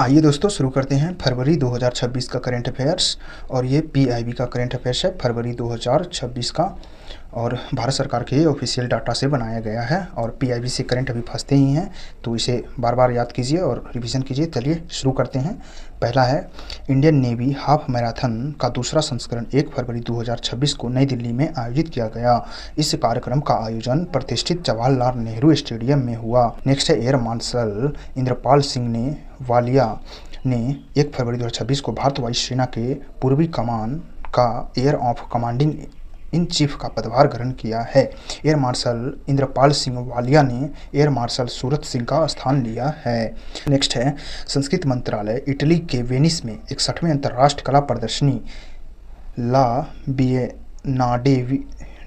आइए दोस्तों शुरू करते हैं फरवरी 2026 का करंट अफेयर्स। और ये पीआईबी का करंट अफेयर्स है फरवरी 2026 का, और भारत सरकार के ऑफिशियल डाटा से बनाया गया है। और पीआईबी से करंट अभी फंसते ही हैं, तो इसे बार बार याद कीजिए और रिवीजन कीजिए। चलिए शुरू करते हैं। पहला है, इंडियन नेवी हाफ मैराथन का दूसरा संस्करण 1 फरवरी 2026 को नई दिल्ली में आयोजित किया गया। इस कार्यक्रम का आयोजन प्रतिष्ठित जवाहरलाल नेहरू स्टेडियम में हुआ। नेक्स्ट है, एयर मार्शल इंद्रपाल सिंह ने वालिया ने 1 फरवरी 2026 को भारत वायुसेना के पूर्वी कमान का air of commanding in chief का पदभार ग्रहण किया है। एयर मार्शल इंद्रपाल सिंह वालिया ने एयर मार्शल सूरत सिंह का स्थान लिया है। नेक्स्ट है, संस्कृति मंत्रालय इटली के वेनिस में 61वें अंतर्राष्ट्रीय कला प्रदर्शनी ला बिएनाले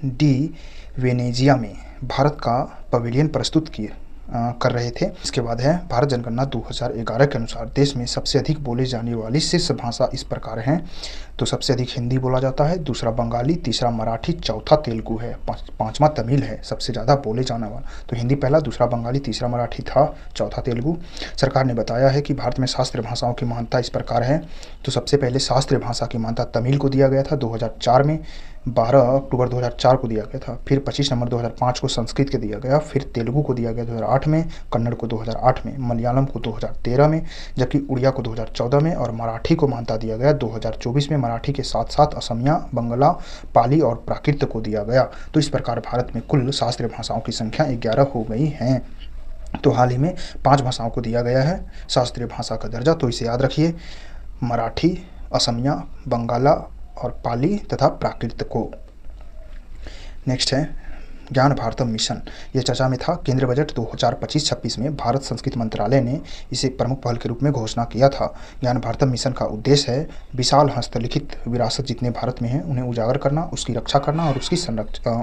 डी वेनेजिया में भारत का पवेलियन प्रस्तुत कर रहे थे। इसके बाद है, भारत जनगणना 2011 के अनुसार देश में सबसे अधिक बोले जाने वाली शीर्ष भाषा इस प्रकार हैं। तो सबसे अधिक हिंदी बोला जाता है, दूसरा बंगाली, तीसरा मराठी, चौथा तेलुगु है, पांचवा तमिल है सबसे ज़्यादा बोले जाने वाला। तो हिंदी पहला, दूसरा बंगाली, तीसरा मराठी था, चौथा तेलुगु। सरकार ने बताया है कि भारत में शास्त्रीय भाषाओं की मान्यता इस प्रकार है। तो सबसे पहले शास्त्रीय भाषा की मान्यता तमिल को दिया गया था 2004 में, 12 अक्टूबर 2004 को दिया गया था। फिर 25 नवंबर 2005 को संस्कृत को दिया गया, फिर तेलुगु को दिया गया 2008 में, कन्नड़ को 2008 में, मलयालम को 2013 में, जबकि उड़िया को 2014 में, और मराठी को मान्यता दिया गया 2024 में। मराठी के साथ साथ असमिया, बंगला, पाली और प्राकृत को दिया गया। तो इस प्रकार भारत में कुल शास्त्रीय भाषाओं की संख्या 11 हो गई है। तो हाल ही में 5 भाषाओं को दिया गया है शास्त्रीय भाषा का दर्जा, तो इसे याद रखिए, मराठी, असमिया, बंगाला और पाली तथा प्राकृत को। नेक्स्ट है, ज्ञान भारतम मिशन। यह चर्चा में था। केंद्रीय बजट 2025-26 में भारत संस्कृति मंत्रालय ने इसे प्रमुख पहल के रूप में घोषणा किया था। ज्ञान भारतम मिशन का उद्देश्य है विशाल हस्तलिखित विरासत जितने भारत में है उन्हें उजागर करना, उसकी रक्षा करना और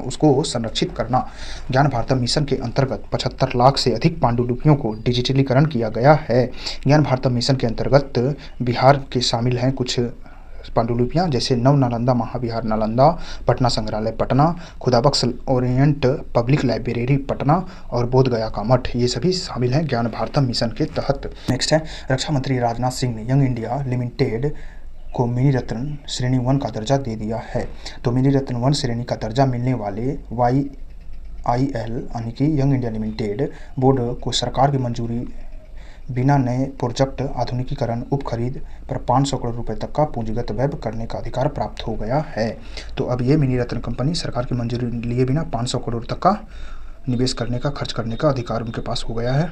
उसको संरक्षित करना। ज्ञान भारतम मिशन के अंतर्गत 75 लाख से अधिक पांडुलिपियों को डिजिटलीकरण किया गया है। ज्ञान भारतम मिशन के अंतर्गत बिहार के शामिल हैं कुछ पांडुलिपियाँ, जैसे नव नालंदा महाविहार नालंदा, पटना संग्रहालय Patna, Khudabakhsh Orient public library Patna और बोध गया का मठ, ये सभी शामिल हैं ज्ञान भारतम मिशन के तहत। नेक्स्ट है, रक्षा मंत्री राजनाथ सिंह ने यंग इंडिया लिमिटेड को मिनी रत्न श्रेणी 1 का दर्जा दे दिया है। तो मिनी रत्न 1 श्रेणी का दर्जा मिलने वाले YIL यानी कि यंग इंडिया लिमिटेड बोर्ड को सरकार की मंजूरी बिना नए प्रोजेक्ट आधुनिकीकरण उप खरीद पर 500 करोड़ रुपए तक का पूंजीगत व्यय करने का अधिकार प्राप्त हो गया है। तो अब ये मिनी रत्न कंपनी सरकार की मंजूरी लिए बिना 500 करोड़ तक का निवेश करने का, खर्च करने का अधिकार उनके पास हो गया है।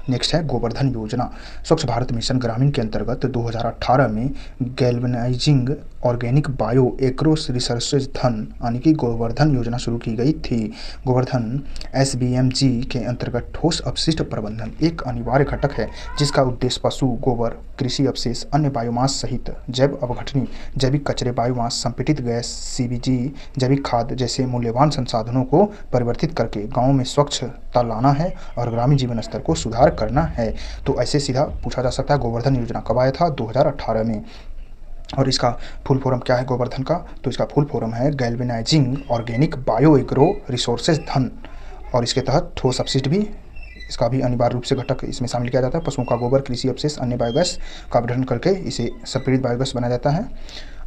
नेक्स्ट है, गोवर्धन योजना। स्वच्छ भारत मिशन ग्रामीण के अंतर्गत 2018 में galvanising organic bio agro resources धन यानी कि गोवर्धन योजना शुरू की गई थी। गोवर्धन SBMG के अंतर्गत ठोस अपशिष्ट प्रबंधन एक अनिवार्य घटक है, जिसका उद्देश्य पशु गोबर, कृषि अवशेष, अन्य बायोमास सहित जैव अवघटनी, जैविक कचरे, बायोमास, संपीड़ित गैस, CBG, जैविक खाद जैसे मूल्यवान संसाधनों को परिवर्तित करके गाँव में स्वच्छता लाना है और ग्रामीण जीवन स्तर को सुधार करना है। तो ऐसे सीधा पूछा जा सकता है, गोवर्धन योजना कब आया था? 2018 में। और इसका फुल फॉर्म क्या है गोवर्धन का? तो इसका फुल फॉर्म है galvanising organic bio agro resources धन, और इसके तहत ठोस अपशिष्ट भी इसका भी अनिवार्य रूप से घटक इसमें शामिल किया जाता है। पशुओं का गोबर, कृषि अवशेष, अन्य बायोगैस का अपघटन करके इसे संपीड़ित बायोगैस बनाया जाता है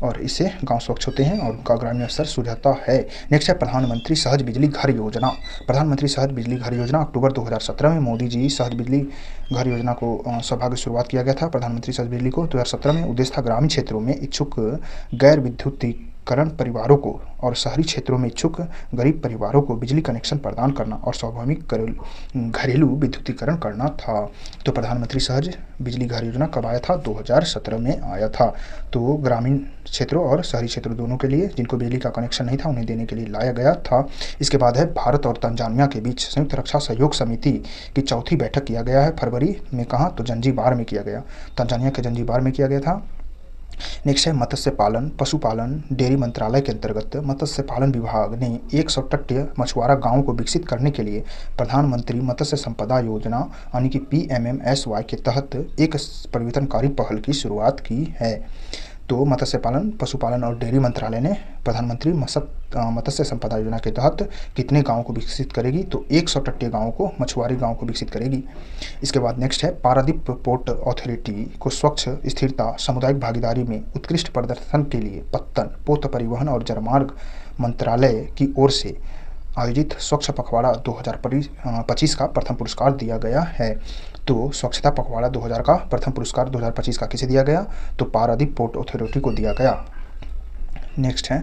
और इससे गांव स्वच्छ होते हैं और उनका ग्रामीण स्तर सुधरता है। नेक्स्ट है, प्रधानमंत्री सहज बिजली घर योजना। प्रधानमंत्री सहज बिजली घर योजना अक्टूबर 2017 में मोदी जी सहज बिजली घर योजना को सौभाग्य शुरुआत किया गया था। प्रधानमंत्री सहज बिजली को 2017 में उद्देश्य था ग्रामीण क्षेत्रों में इच्छुक गैर विद्युतीकरण परिवारों को और शहरी क्षेत्रों में इच्छुक गरीब परिवारों को बिजली कनेक्शन प्रदान करना और स्वाभाविक घरेलू विद्युतीकरण करना था। तो प्रधानमंत्री सहज बिजली घर योजना कब आया था? 2017 में आया था। तो ग्रामीण क्षेत्रों और शहरी क्षेत्रों दोनों के लिए जिनको बिजली का कनेक्शन नहीं था उन्हें देने के लिए लाया गया था। इसके बाद है, भारत और तंजानिया के बीच संयुक्त रक्षा सहयोग समिति की चौथी बैठक किया गया है फरवरी में। कहाँ? तो जंजीबार में किया गया, तंजानिया के जंजीबार में किया गया था। नेक्स्ट है, मत्स्य पालन पशुपालन डेयरी मंत्रालय के अंतर्गत मत्स्य पालन विभाग ने 100 तटीय मछुआरा गांवों को विकसित करने के लिए प्रधानमंत्री मत्स्य संपदा योजना यानी कि PMMSY के तहत एक परिवर्तनकारी पहल की शुरुआत की है। तो मत्स्य पालन, पशुपालन और डेयरी मंत्रालय ने प्रधानमंत्री मत्स्य संपदा योजना के तहत कितने गाँवों को विकसित करेगी? तो 100 तटीय गाँवों को, मछुआरी गाँव को विकसित करेगी। इसके बाद नेक्स्ट है, पारादीप पोर्ट अथॉरिटी को स्वच्छ, स्थिरता, सामुदायिक भागीदारी में उत्कृष्ट प्रदर्शन के लिए पत्तन, पोत परिवहन और जलमार्ग मंत्रालय की ओर से आयोजित स्वच्छ पखवाड़ा 2025 का प्रथम पुरस्कार दिया गया है। तो स्वच्छता पखवाड़ा 2000 का प्रथम पुरस्कार 2025 का किसे दिया गया? तो पारादीप पोर्ट अथॉरिटी को दिया गया। नेक्स्ट है,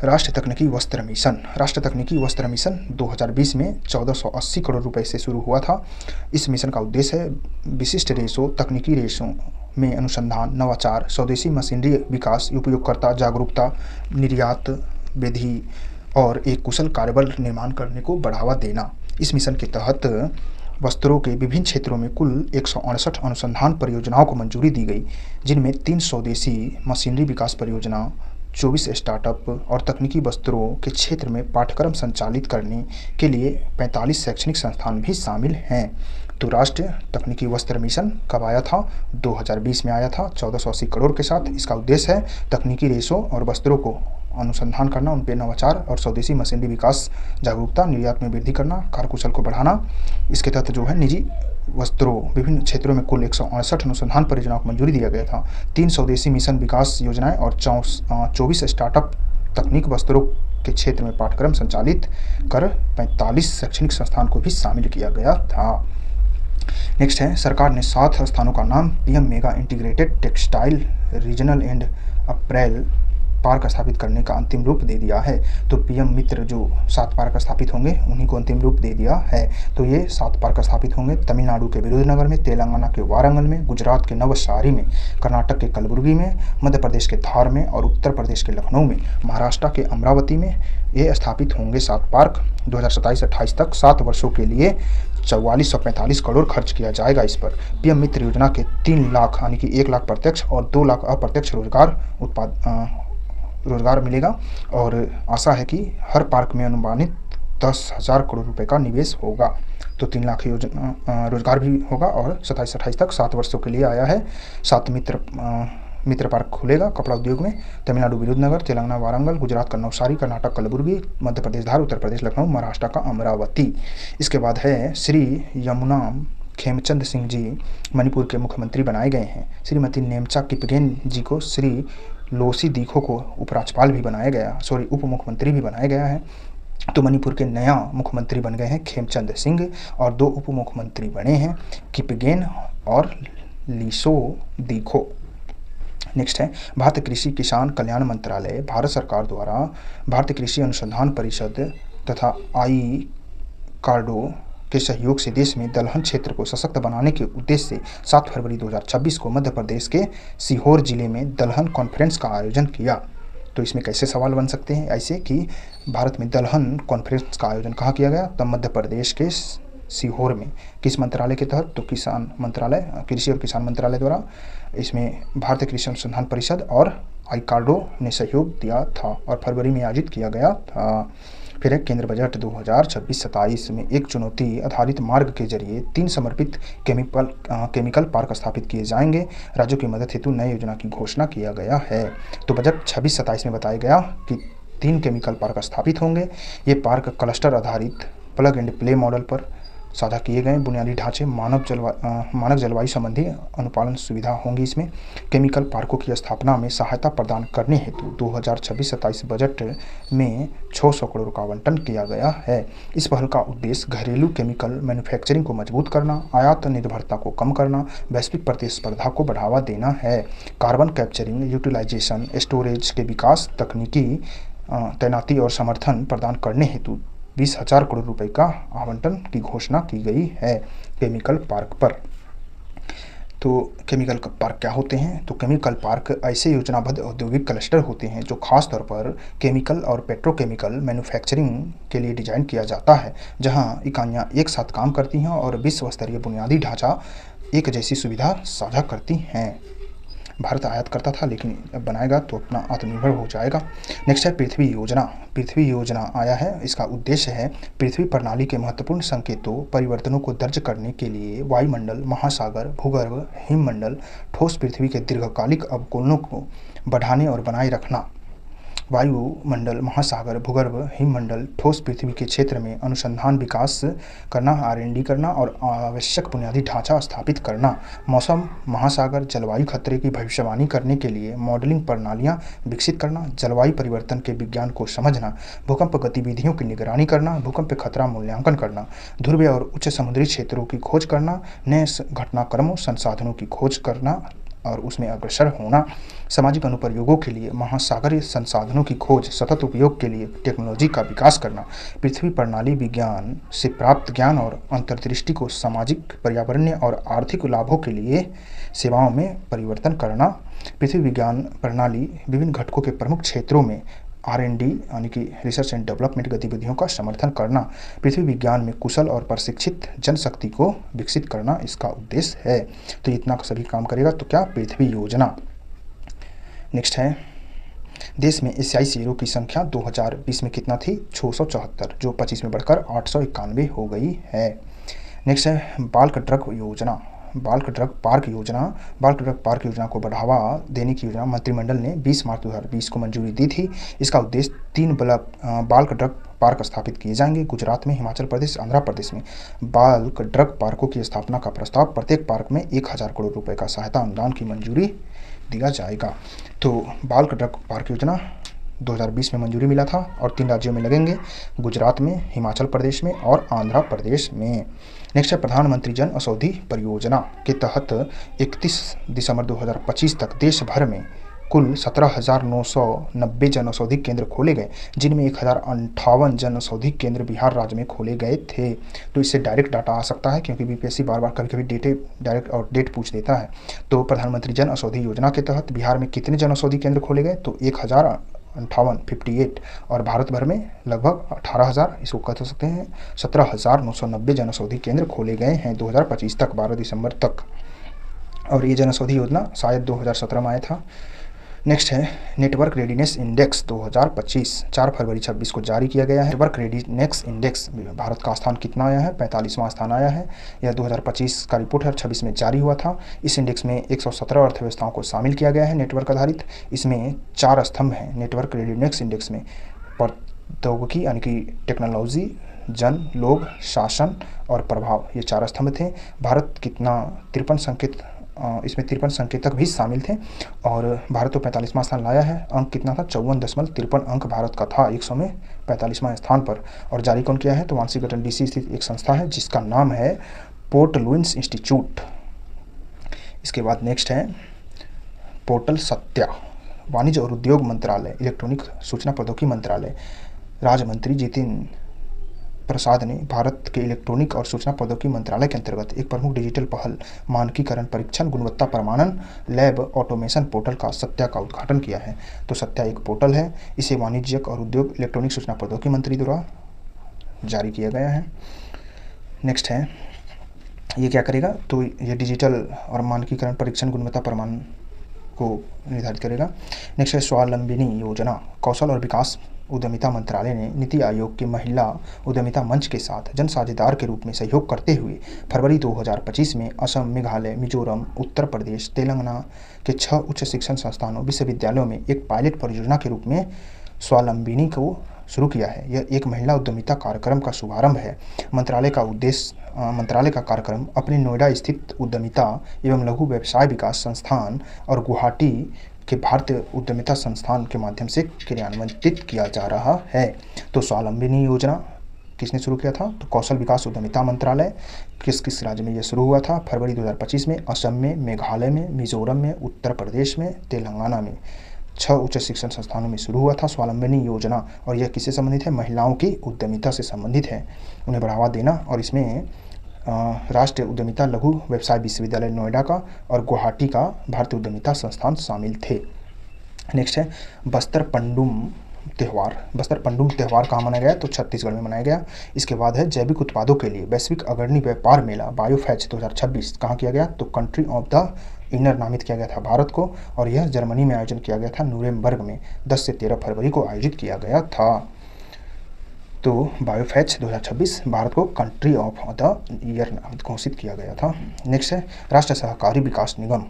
राष्ट्रीय तकनीकी वस्त्र मिशन। राष्ट्रीय तकनीकी वस्त्र मिशन 2020 में 1480 करोड़ रुपए से शुरू हुआ था। इस मिशन का उद्देश्य है विशिष्ट रेशों, तकनीकी रेशों में अनुसंधान, नवाचार, स्वदेशी मशीनरी विकास, उपयोगकर्ता जागरूकता, निर्यात विधि और एक कुशल कार्यबल निर्माण करने को बढ़ावा देना। इस मिशन के तहत वस्त्रों के विभिन्न क्षेत्रों में कुल 168 अनुसंधान परियोजनाओं को मंजूरी दी गई, जिनमें 3 स्वदेशी मशीनरी विकास परियोजना, 24 स्टार्टअप और तकनीकी वस्त्रों के क्षेत्र में पाठ्यक्रम संचालित करने के लिए 45 शैक्षणिक संस्थान भी शामिल हैं। तो राष्ट्रीय तकनीकी वस्त्र मिशन कब आया था? 2020 में आया था 1480 करोड़ के साथ। इसका उद्देश्य है तकनीकी रेशों और वस्त्रों को अनुसंधान करना, उन पर नवाचार और स्वदेशी मशीनरी विकास, जागरूकता, निर्यात में वृद्धि करना, कार्यकुशल को बढ़ाना। इसके तहत जो है निजी वस्त्रों विभिन्न क्षेत्रों में कुल 168 अनुसंधान परियोजनाओं को मंजूरी दिया गया था। 3 स्वदेशी मिशन विकास योजनाएं और 24 स्टार्टअप तकनीक वस्त्रों के क्षेत्र में पाठ्यक्रम संचालित कर 45 शैक्षणिक संस्थान को भी शामिल किया गया था। नेक्स्ट है, सरकार ने 7 स्थानों का नाम PM mega integrated textile regional and April park स्थापित करने का अंतिम रूप दे दिया है। तो पीएम मित्र जो 7 पार्क स्थापित होंगे उन्हीं को अंतिम रूप दे दिया है। तो ये 7 पार्क स्थापित होंगे तमिलनाडु के विरुधनगर में, तेलंगाना के वारंगल में, गुजरात के नवसारी में, कर्नाटक के कलबुर्गी में, मध्य प्रदेश के धार में और उत्तर प्रदेश के लखनऊ में, महाराष्ट्र के अमरावती में ये स्थापित होंगे 7 पार्क। 2027-28 तक 7 वर्षों के लिए 4445 करोड़ खर्च किया जाएगा इस पर। पीएम मित्र योजना के 3 लाख यानी कि 1 लाख प्रत्यक्ष और 2 लाख अप्रत्यक्ष रोजगार मिलेगा और आशा है कि हर पार्क में अनुमानित 10,000 करोड़ रुपए का निवेश होगा। तो 3 लाख रोजगार भी होगा और 27-28 तक 7 वर्षों के लिए आया है। 7 मित्र पार्क खुलेगा कपड़ा उद्योग में। तमिलनाडु विरुधनगर, तेलंगाना वारंगल, गुजरात का नवसारी, कर्नाटक कलबुर्गी, मध्य प्रदेश धार, उत्तर प्रदेश लखनऊ, महाराष्ट्र का अमरावती। इसके बाद है श्री यमुना खेमचंद सिंह जी मणिपुर के मुख्यमंत्री बनाए गए हैं। श्रीमती नेमचा किपगेन जी को श्री लोसी दीखो को उपराज्यपाल भी बनाया गया, उप मुख्यमंत्री भी बनाया गया है। तो मणिपुर के नया मुख्यमंत्री बन गए हैं खेमचंद सिंह और 2 उप मुख्यमंत्री बने हैं किपगेन और लीसो दीखो। नेक्स्ट है, भारतीय कृषि किसान कल्याण मंत्रालय भारत सरकार द्वारा भारतीय कृषि अनुसंधान परिषद तथा आई-कार्डो के सहयोग से देश में दलहन क्षेत्र को सशक्त बनाने के उद्देश्य से 7 फरवरी 2026 को मध्य प्रदेश के सीहोर जिले में दलहन कॉन्फ्रेंस का आयोजन किया। तो इसमें कैसे सवाल बन सकते हैं ऐसे कि भारत में दलहन कॉन्फ्रेंस का आयोजन कहाँ किया गया? तब मध्य प्रदेश के सीहोर में। किस मंत्रालय के तहत? तो किसान मंत्रालय, कृषि और किसान मंत्रालय द्वारा। इसमें भारतीय कृषि अनुसंधान परिषद और आई-कार्डो ने सहयोग दिया था और फरवरी में आयोजित किया गया था। फिर है केंद्र बजट 2026-27 में एक चुनौती आधारित मार्ग के जरिए 3 समर्पित केमिकल पार्क स्थापित किए जाएंगे। राज्यों की मदद हेतु नई योजना की घोषणा किया गया है। तो बजट 26-27 में बताया गया कि 3 केमिकल पार्क स्थापित होंगे। ये पार्क क्लस्टर आधारित प्लग एंड प्ले मॉडल पर साझा किए गए बुनियादी ढांचे, मानक जलवायु संबंधी अनुपालन सुविधा होंगी। इसमें केमिकल पार्कों की स्थापना में सहायता प्रदान करने हेतु 2026-27 बजट में 600 करोड़ का आवंटन किया गया है। इस पहल का उद्देश्य घरेलू केमिकल मैन्युफैक्चरिंग को मजबूत करना, आयात निर्भरता को कम करना, वैश्विक प्रतिस्पर्धा को बढ़ावा देना है। कार्बन कैप्चरिंग, यूटिलाइजेशन, स्टोरेज के विकास, तकनीकी तैनाती और समर्थन प्रदान करने हेतु 20,000 करोड़ रुपए का आवंटन की घोषणा की गई है केमिकल पार्क पर। तो केमिकल पार्क क्या होते हैं? तो केमिकल पार्क ऐसे योजनाबद्ध औद्योगिक क्लस्टर होते हैं जो खास तौर पर केमिकल और पेट्रोकेमिकल मैन्युफैक्चरिंग के लिए डिजाइन किया जाता है, जहां इकाइयां एक साथ काम करती हैं और विश्व स्तरीय बुनियादी ढांचा एक जैसी सुविधा साझा करती हैं। भारत आयात करता था, लेकिन अब बनाएगा तो अपना आत्मनिर्भर हो जाएगा। नेक्स्ट है पृथ्वी योजना। पृथ्वी योजना आया है, इसका उद्देश्य है पृथ्वी प्रणाली के महत्वपूर्ण संकेतों परिवर्तनों को दर्ज करने के लिए वायुमंडल, महासागर, भूगर्भ, हिममंडल, ठोस पृथ्वी के दीर्घकालिक अवलोकनों को बढ़ाने और बनाए रखना। वायुमंडल, महासागर, भूगर्भ, हिममंडल, ठोस पृथ्वी के क्षेत्र में अनुसंधान विकास करना, R&D करना और आवश्यक बुनियादी ढांचा स्थापित करना। मौसम, महासागर, जलवायु खतरे की भविष्यवाणी करने के लिए मॉडलिंग प्रणालियां विकसित करना, जलवायु परिवर्तन के विज्ञान को समझना, भूकंप गतिविधियों की निगरानी करना, भूकंप खतरा मूल्यांकन करना, ध्रुवीय और उच्च समुद्री क्षेत्रों की खोज करना, नए घटनाक्रमों, संसाधनों की खोज करना और उसमें अग्रसर होना, सामाजिक अनुप्रयोगों के लिए महासागरीय संसाधनों की खोज, सतत उपयोग के लिए टेक्नोलॉजी का विकास करना, पृथ्वी प्रणाली विज्ञान से प्राप्त ज्ञान और अंतर्दृष्टि को सामाजिक, पर्यावरणीय और आर्थिक लाभों के लिए सेवाओं में परिवर्तन करना। पृथ्वी विज्ञान प्रणाली विभिन्न घटकों के प्रमुख क्षेत्रों में R&D यानी कि रिसर्च एंड डेवलपमेंट गतिविधियों का समर्थन करना। पृथ्वी विज्ञान में कुशल और प्रशिक्षित जनशक्ति को विकसित करना इसका उद्देश्य है। तो इतना सभी काम करेगा तो क्या, पृथ्वी योजना। नेक्स्ट है देश में एशियाई शेरों की संख्या 2020 में कितना थी, 674, जो 25 में बढ़कर 891 हो गई है। नेक्स्ट है बाल्क ड्रग योजना। बाल्क ड्रग पार्क योजना। बाल्क ड्रग पार्क योजना को बढ़ावा देने की योजना मंत्रिमंडल ने 20 मार्च 2020 को मंजूरी दी थी। इसका उद्देश्य 3 बाल्क ड्रग पार्क स्थापित किए जाएंगे। गुजरात में, हिमाचल प्रदेश, आंध्र प्रदेश में बाल्क ड्रग पार्कों की स्थापना का प्रस्ताव। प्रत्येक पार्क में 1000 करोड़ रुपए का सहायता अनुदान की मंजूरी दिया जाएगा। तो बाल्क ड्रग पार्क योजना 2020 में मंजूरी मिला था और 3 राज्यों में लगेंगे, गुजरात में, हिमाचल प्रदेश में और आंध्र प्रदेश में। नेक्स्ट है प्रधानमंत्री जन औषधि परियोजना के तहत 31 दिसंबर 2025 तक देश भर में कुल 17,990 जन औषधि केंद्र खोले गए, जिनमें 1058 जन औषधि केंद्र बिहार राज्य में खोले गए थे। तो इससे डायरेक्ट डाटा आ सकता है, क्योंकि बीपीएससी बार बार कभी कभी डायरेक्ट और डेट पूछ देता है। तो प्रधानमंत्री जन औषधि योजना के तहत बिहार में कितने जन औषधि केंद्र खोले गए, तो 1058 और भारत भर में लगभग 18,000, इसको कह सकते हैं 17,990 जन औषधि केंद्र खोले गए हैं 2025 तक, 12 दिसंबर तक। और ये जन औषधि योजना शायद 2017 में आया था। नेक्स्ट है नेटवर्क रेडीनेस इंडेक्स 2025, 4 फरवरी 2026 को जारी किया गया है। नेटवर्क रेडीनेस इंडेक्स भारत का स्थान कितना आया है, 45वां स्थान आया है। यह 2025 का रिपोर्ट है, 26 में जारी हुआ था। इस इंडेक्स में 117 अर्थव्यवस्थाओं को शामिल किया गया है नेटवर्क आधारित। इसमें 4 स्तंभ हैं नेटवर्क रेडीनेस इंडेक्स में। प्रौद्योगिकी यानी कि टेक्नोलॉजी, जन, लोग, शासन और प्रभाव, ये 4 स्तंभ थे। भारत कितना 53 संकेत, इसमें 53 संकेतक भी शामिल थे और भारत तो 45वां स्थान लाया है। अंक कितना था, 54.53 अंक भारत का था 100 में 45वां स्थान पर। और जारी कौन किया है, तो वाशिंगटन DC स्थित एक संस्था है जिसका नाम है पोर्ट लुइस इंस्टीट्यूट। इसके बाद नेक्स्ट है पोर्टल सत्या। वाणिज्य और उद्योग मंत्रालय, इलेक्ट्रॉनिक सूचना प्रौद्योगिकी मंत्रालय, राज्य मंत्री जितिन प्रसाद ने भारत के इलेक्ट्रॉनिक और सूचना प्रौद्योगिकी मंत्रालय के अंतर्गत एक प्रमुख डिजिटल पहल मानकीकरण, परीक्षण, गुणवत्ता प्रमाणन, लैब ऑटोमेशन पोर्टल का सत्या का उद्घाटन किया है। तो सत्या एक पोर्टल है, इसे वाणिज्यिक और उद्योग इलेक्ट्रॉनिक सूचना प्रौद्योगिकी मंत्री द्वारा जारी किया गया है। नेक्स्ट है ये क्या करेगा, तो ये डिजिटल और मानकीकरण, परीक्षण, गुणवत्ता प्रमाण को निर्धारित करेगा। नेक्स्ट है स्वावलंबिनी योजना। कौशल और विकास उद्यमिता मंत्रालय ने नीति आयोग के महिला उद्यमिता मंच के साथ जन साझेदार के रूप में सहयोग करते हुए फरवरी 2025 में असम, मेघालय, मिजोरम, उत्तर प्रदेश, तेलंगाना के 6 उच्च शिक्षण संस्थानों, विश्वविद्यालयों में एक पायलट परियोजना के रूप में स्वावलंबिनी को शुरू किया है। यह एक महिला उद्यमिता कार्यक्रम का शुभारंभ है। मंत्रालय का कार्यक्रम अपने नोएडा स्थित उद्यमिता एवं लघु व्यवसाय विकास संस्थान और गुवाहाटी के भारतीय उद्यमिता संस्थान के माध्यम से क्रियान्वित किया जा रहा है। तो स्वावलंबिनी योजना किसने शुरू किया था, तो कौशल विकास उद्यमिता मंत्रालय। किस किस राज्य में यह शुरू हुआ था, फरवरी 2025 में असम में, मेघालय में, मिजोरम में, उत्तर प्रदेश में, तेलंगाना में 6 उच्च शिक्षण संस्थानों में शुरू हुआ था स्वावलंबिनी योजना। और यह किससे संबंधित है, महिलाओं की उद्यमिता से संबंधित है, उन्हें बढ़ावा देना। और इसमें राष्ट्रीय उद्यमिता लघु व्यवसाय विश्वविद्यालय नोएडा का और गुवाहाटी का भारतीय उद्यमिता संस्थान शामिल थे। नेक्स्ट है बस्तर पंडुम त्यौहार। बस्तर पंडुम त्यौहार कहाँ मनाया गया, तो छत्तीसगढ़ में मनाया गया। इसके बाद है जैविक उत्पादों के लिए वैश्विक अग्रणी व्यापार मेला बायोफेच 2026 कहाँ किया गया, तो कंट्री ऑफ द इनर नामित किया गया था भारत को, और यह जर्मनी में आयोजन किया गया था, न्यूरेमबर्ग में 10 से 13 फरवरी को आयोजित किया गया था। तो बायोफेच 2026 भारत को कंट्री ऑफ द ईयर नामित घोषित किया गया था। नेक्स्ट है राष्ट्रीय सहकारी विकास निगम।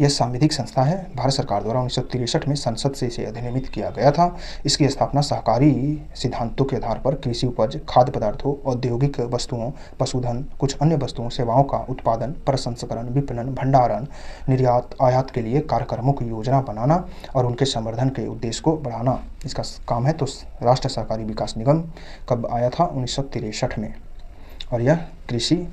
यह सांविधिक संस्था है, भारत सरकार द्वारा 1963 में संसद से इसे अधिनियमित किया गया था। इसकी स्थापना सहकारी सिद्धांतों के आधार पर कृषि उपज, खाद्य पदार्थों, औद्योगिक वस्तुओं, पशुधन, कुछ अन्य वस्तुओं सेवाओं का उत्पादन, प्रसंस्करण, विपणन, भंडारण, निर्यात, आयात के लिए कार्यक्रमों की योजना बनाना और उनके संवर्धन के उद्देश्य को बढ़ाना, इसका काम है। तो राष्ट्रीय सहकारी विकास निगम कब आया था? 1963 में, और यह कृषि,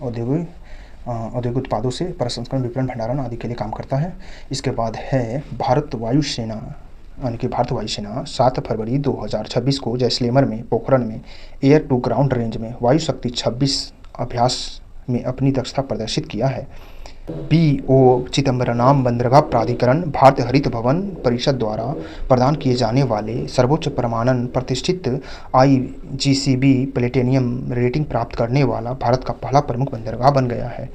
औद्योगिक उत्पादों से प्रसंस्करण, विपणन, भंडारण आदि के लिए काम करता है। इसके बाद है भारत वायुसेना, यानी कि भारत वायुसेना 7 फरवरी 2026 को जैसलमेर में, पोखरण में एयर टू ग्राउंड रेंज में वायु शक्ति 26 अभ्यास में अपनी दक्षता प्रदर्शित किया है। पीओ चिदम्बरम बंदरगाह प्राधिकरण भारतीय हरित भवन परिषद द्वारा प्रदान किए जाने वाले सर्वोच्च प्रमाणन प्रतिष्ठित IGCB प्लेटिनम रेटिंग प्राप्त करने वाला भारत का पहला प्रमुख बंदरगाह बन गया है।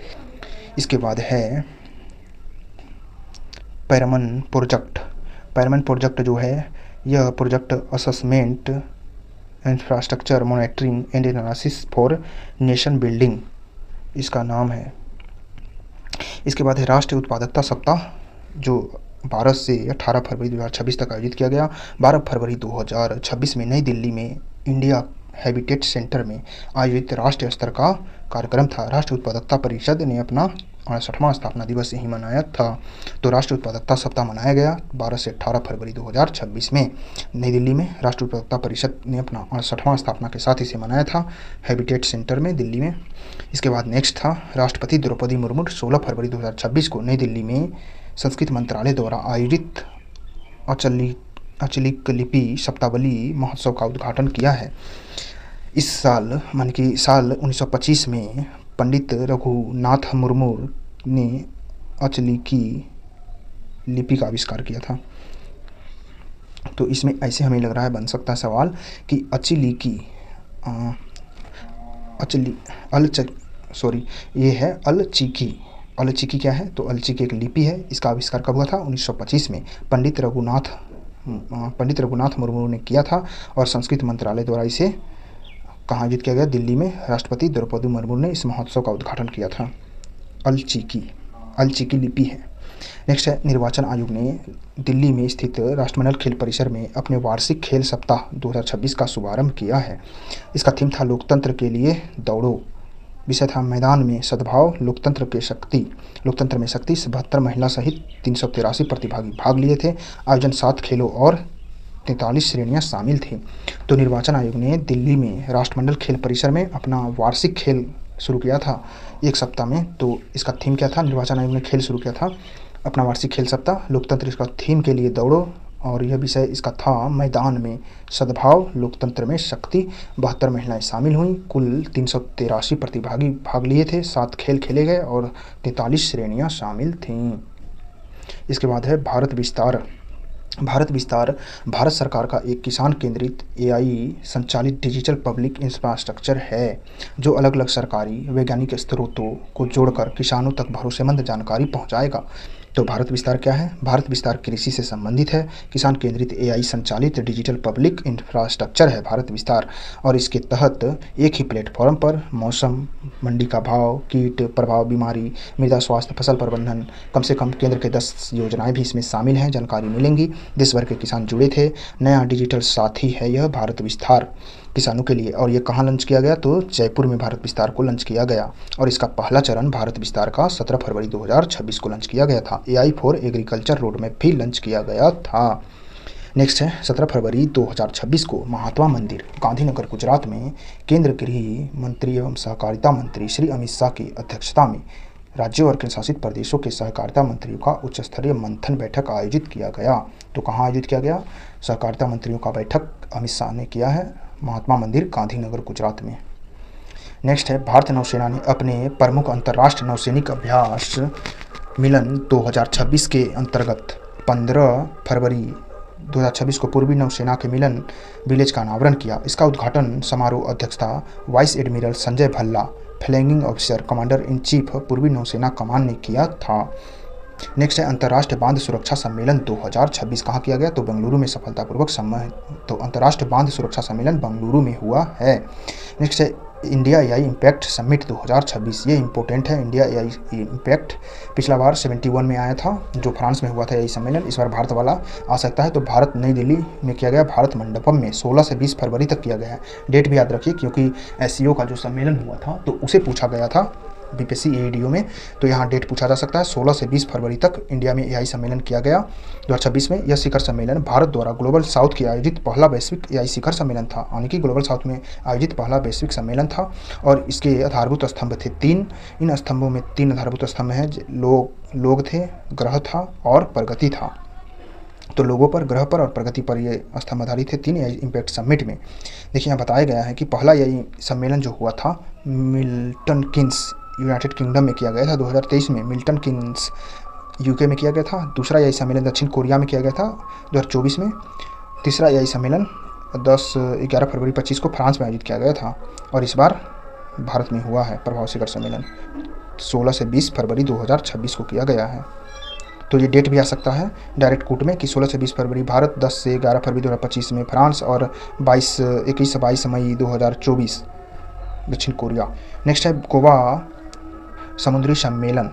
इसके बाद है पैरमन प्रोजेक्ट। पैरमन प्रोजेक्ट जो है, यह project assessment, infrastructure monitoring and analysis for nation building, इसका नाम है। इसके बाद है राष्ट्रीय उत्पादकता सप्ताह, जो 12 से 18 फरवरी 2026 तक आयोजित किया गया। 12 फरवरी 2026 में नई दिल्ली में इंडिया हैबिटेट सेंटर में आयोजित राष्ट्रीय स्तर का कार्यक्रम था। राष्ट्रीय उत्पादकता परिषद ने अपना 68वां स्थापना दिवस यही मनाया था। तो राष्ट्रीय उत्पादकता सप्ताह मनाया गया 12 से 18 फरवरी 2026 में नई दिल्ली में। राष्ट्रीय उत्पादकता परिषद ने अपना 68वां स्थापना के साथ इसे मनाया था, हैबिटेट सेंटर में, दिल्ली में। इसके बाद नेक्स्ट था राष्ट्रपति द्रौपदी मुर्मू 16 फरवरी 2026 को नई दिल्ली में संस्कृत मंत्रालय द्वारा आयोजित अचलिक लिपि शब्दावली महोत्सव का उद्घाटन किया है। इस साल मान कि साल 1925 में पंडित रघुनाथ मुर्मू ने अचलिकी लिपि का आविष्कार किया था। तो इसमें ऐसे हमें लग रहा है बन सकता है सवाल कि ये है अलचिकी। अलचिकी क्या है? तो अलचिकी एक लिपि है। इसका आविष्कार कब हुआ था? 1925 में पंडित रघुनाथ मुर्मू ने किया था, और संस्कृत मंत्रालय द्वारा इसे कहाँ आयोजित किया गया? दिल्ली में। राष्ट्रपति द्रौपदी मुर्मू ने इस महोत्सव का उद्घाटन किया था। अलचिकी लिपि है। नेक्स्ट है निर्वाचन आयोग ने दिल्ली में स्थित राष्ट्रमंडल खेल परिसर में अपने वार्षिक खेल सप्ताह 2026 का शुभारंभ किया है। इसका थीम था लोकतंत्र के लिए दौड़ो। विषय था मैदान में सद्भाव, लोकतंत्र में शक्ति। 72 महिला सहित 383 प्रतिभागी भाग लिए थे। आयोजन 7 खेलों और 43 श्रेणियां शामिल थी। तो निर्वाचन आयोग ने दिल्ली में राष्ट्रमंडल खेल परिसर में अपना वार्षिक खेल शुरू किया था एक सप्ताह में। तो इसका थीम क्या था? निर्वाचन आयोग ने खेल शुरू किया था अपना वार्षिक खेल सप्ताह, लोकतंत्र इसका थीम के लिए दौड़ो, और यह विषय इसका था मैदान में सद्भाव, लोकतंत्र में शक्ति। 72 महिलाएं शामिल हुई। कुल 383 प्रतिभागी भाग लिए थे। 7 खेल खेले गए और 43 श्रेणियां शामिल थीं। इसके बाद है भारत विस्तार। भारत सरकार का एक किसान केंद्रित AI संचालित डिजिटल पब्लिक इंफ्रास्ट्रक्चर है, जो अलग अलग सरकारी वैज्ञानिक स्रोतों को जोड़कर किसानों तक भरोसेमंद जानकारी पहुंचाएगा। तो भारत विस्तार क्या है? भारत विस्तार कृषि से संबंधित है। किसान केंद्रित AI संचालित डिजिटल पब्लिक इंफ्रास्ट्रक्चर है भारत विस्तार, और इसके तहत एक ही प्लेटफॉर्म पर मौसम, मंडी का भाव, कीट प्रभाव, बीमारी, मृदा स्वास्थ्य, फसल प्रबंधन, कम से कम केंद्र के 10 योजनाएं भी इसमें शामिल हैं, जानकारी मिलेंगी। देश भर के किसान जुड़े थे। नया डिजिटल साथी है यह भारत विस्तार किसानों के लिए। और ये कहाँ लॉन्च किया गया? तो जयपुर में भारत विस्तार को लॉन्च किया गया, और इसका पहला चरण भारत विस्तार का 17 फरवरी 2026 को लॉन्च किया गया था। AI for agriculture road map भी लॉन्च किया गया था। नेक्स्ट है 17 फरवरी 2026 को महात्मा मंदिर, गांधीनगर, गुजरात में केंद्र गृह मंत्री एवं सहकारिता मंत्री श्री अमित शाह की अध्यक्षता में राज्यों और केंद्र शासित प्रदेशों के सहकारिता मंत्रियों का उच्च स्तरीय मंथन बैठक आयोजित किया गया। तो कहाँ आयोजित किया गया? सहकारिता मंत्रियों का बैठक अमित शाह ने किया है महात्मा मंदिर, गांधीनगर, गुजरात में। नेक्स्ट है भारतीय नौसेना ने अपने प्रमुख अंतर्राष्ट्रीय नौसैनिक अभ्यास मिलन 2026 के अंतर्गत 15 फरवरी 2026 को पूर्वी नौसेना के मिलन विलेज का अनावरण किया। इसका उद्घाटन समारोह अध्यक्षता vice admiral Sanjay Bhalla, flagging officer, commander in chief, पूर्वी नौसेना कमान ने किया था। नेक्स्ट है अंतर्राष्ट्रीय बांध सुरक्षा सम्मेलन 2026 कहाँ किया गया, तो बेंगलुरु में सफलतापूर्वक तो अंतर्राष्ट्रीय बांध सुरक्षा सम्मेलन बेंगलुरु में हुआ है। नेक्स्ट है इंडिया एआई इम्पैक्ट समिट 2026, ये इंपॉर्टेंट है। इंडिया एआई इम्पैक्ट पिछला बार 71 में आया था, जो फ्रांस में हुआ था एआई सम्मेलन। इस बार भारत वाला आ सकता है, तो भारत नई दिल्ली में किया गया, भारत मंडपम में 16 से 20 फरवरी तक किया गया है। डेट भी याद रखिए, क्योंकि एससीओ का जो सम्मेलन हुआ था तो उसे पूछा गया था बीपीएससी एडीओ में, तो यहाँ डेट पूछा जा सकता है। 16 से 20 फरवरी तक इंडिया में एआई सम्मेलन किया गया 2026 में। यह शिखर सम्मेलन भारत द्वारा ग्लोबल साउथ की आयोजित पहला वैश्विक एआई शिखर सम्मेलन था, यानी कि ग्लोबल साउथ में आयोजित पहला वैश्विक सम्मेलन था। और इसके आधारभूत स्तंभ थे 3, इन स्तंभों में 3 आधारभूत स्तंभ हैं, लोग थे, ग्रह था और प्रगति था। तो लोगों पर, ग्रह पर और प्रगति पर ये स्तंभ आधारित थे 3 एआई इम्पैक्ट समिट में। देखिए यहाँ बताया गया है कि पहला एआई सम्मेलन जो हुआ था मिल्टन कीन्स यूनाइटेड किंगडम में किया गया था 2023 में, मिल्टन कीन्स यूके में किया गया था। दूसरा एआई सम्मेलन दक्षिण कोरिया में किया गया था 2024 में। तीसरा एआई सम्मेलन 11 फरवरी 25 को फ्रांस में आयोजित किया गया था। और इस बार भारत में हुआ है प्रभाव शिखर सम्मेलन, 16 से 20 फरवरी 2026 को किया गया है। तो ये डेट भी आ सकता है डायरेक्ट कूट में कि 16 से 20 फरवरी भारत, 10 से 11 फरवरी 2025 में फ्रांस और 21 से 22 मई 2024 दक्षिण कोरिया। नेक्स्ट है गोवा समुद्री सम्मेलन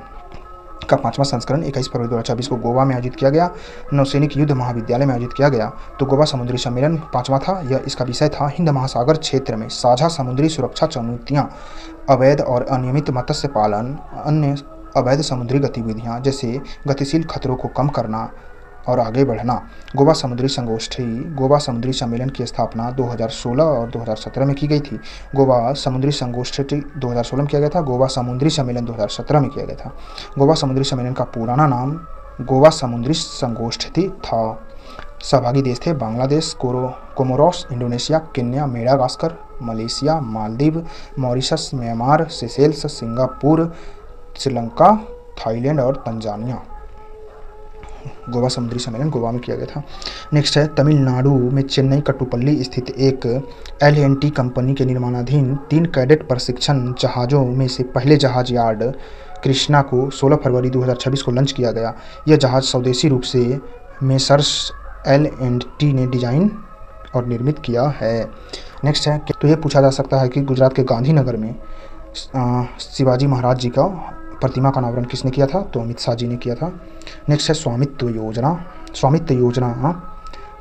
का 5वां संस्करण 21 फरवरी 2024 को गोवा में आयोजित किया गया, नौसैनिक युद्ध महाविद्यालय में आयोजित किया गया। तो गोवा समुद्री सम्मेलन 5वां था। यह इसका विषय था हिंद महासागर क्षेत्र में साझा समुद्री सुरक्षा चुनौतियां, अवैध और अनियमित मत्स्य पालन, अन्य अवैध समुद्री गतिविधियां जैसे गतिशील खतरों को कम करना और आगे बढ़ना। गोवा समुद्री सम्मेलन की स्थापना 2016 और 2017 में की गई थी। गोवा समुद्री संगोष्ठी 2016 में किया गया था, गोवा समुद्री सम्मेलन 2017 में किया गया था। गोवा समुद्री सम्मेलन का पुराना नाम गोवा समुद्री संगोष्ठी था। सहभागी देश थे Bangladesh, Comoros, Indonesia, Kenya, Madagascar, Malaysia, Maldives, Mauritius, Myanmar, Seychelles, Singapore, Sri Lanka, Thailand और तंजानिया। गोवा समुद्री सम्मेलन गोवा में किया गया था। नेक्स्ट है तमिलनाडु में चेन्नई कट्टुपल्ली स्थित एक एल&टी कंपनी के निर्माणाधीन 3 कैडेट प्रशिक्षण जहाज़ों में से पहले जहाज यार्ड कृष्णा को 16 फरवरी 2026 को लॉन्च किया गया। यह जहाज़ स्वदेशी रूप से मेसर्स एल&टी ने डिजाइन और निर्मित किया है। नेक्स्ट है, तो ये पूछा जा सकता है कि गुजरात के गांधीनगर में शिवाजी महाराज जी का प्रतिमा का अनावरण किसने किया था, तो अमित शाह जी ने किया था। नेक्स्ट है स्वामित्व योजना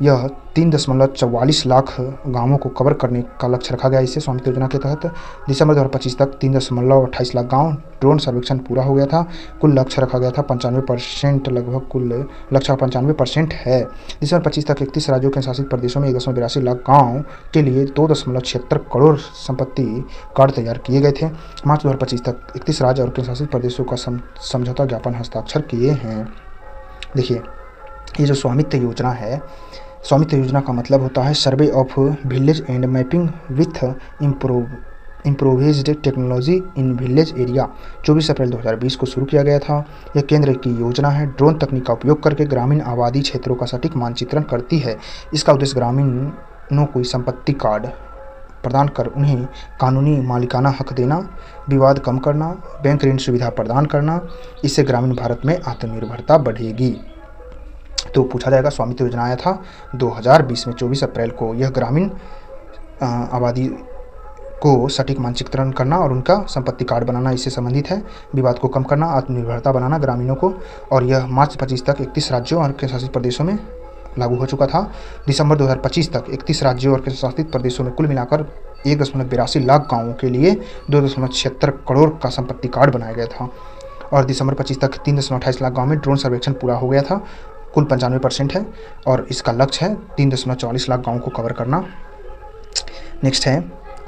यह 3.44 लाख गांवों को कवर करने का लक्ष्य रखा गया। इससे स्वामित्व योजना के तहत दिसंबर 2025 तक 3.28 लाख गांव ड्रोन सर्वेक्षण पूरा हो गया था। कुल लक्ष्य रखा गया था 95%, लगभग कुल लक्ष्य 95% है। दिसंबर 25 तक 31 राज्यों के शासित प्रदेशों में 1.82 लाख गाँव के लिए 2.76 करोड़ संपत्ति कार्ड तैयार किए गए थे। मार्च 2025 तक 31 राज्य और केंद्र शासित प्रदेशों का समझौता ज्ञापन हस्ताक्षर किए हैं। देखिए ये जो स्वामित्व योजना है, स्वामित्व योजना का मतलब होता है survey of village and mapping with improvised technology in village area. 24 अप्रैल 2020 को शुरू किया गया था। यह केंद्र की योजना है, ड्रोन तकनीक का उपयोग करके ग्रामीण आबादी क्षेत्रों का सटीक मानचित्रण करती है। इसका उद्देश्य ग्रामीणों को संपत्ति कार्ड प्रदान कर उन्हें कानूनी मालिकाना हक देना, विवाद कम करना, बैंक ऋण सुविधा प्रदान करना। इससे ग्रामीण भारत में आत्मनिर्भरता बढ़ेगी। तो पूछा जाएगा स्वामित्व योजना आया था 2020 में 24 अप्रैल को। यह ग्रामीण आबादी को सटीक मानचित्रण करना और उनका संपत्ति कार्ड बनाना इससे संबंधित है। विवाद को कम करना, आत्मनिर्भरता बनाना ग्रामीणों को। और यह मार्च 25 तक 31 राज्यों और केंद्र शासित प्रदेशों में लागू हो चुका था। दिसंबर 2025 तक 31 राज्यों और केंद्र शासित प्रदेशों में कुल मिलाकर 1.82 लाख गाँवों के लिए 2.76 करोड़ का संपत्ति कार्ड बनाया गया था। और दिसंबर 25 तक 3.28 लाख गाँव में ड्रोन सर्वेक्षण पूरा हो गया था। कुल 95% है और इसका लक्ष्य है 3.44 लाख गाँव को कवर करना। नेक्स्ट है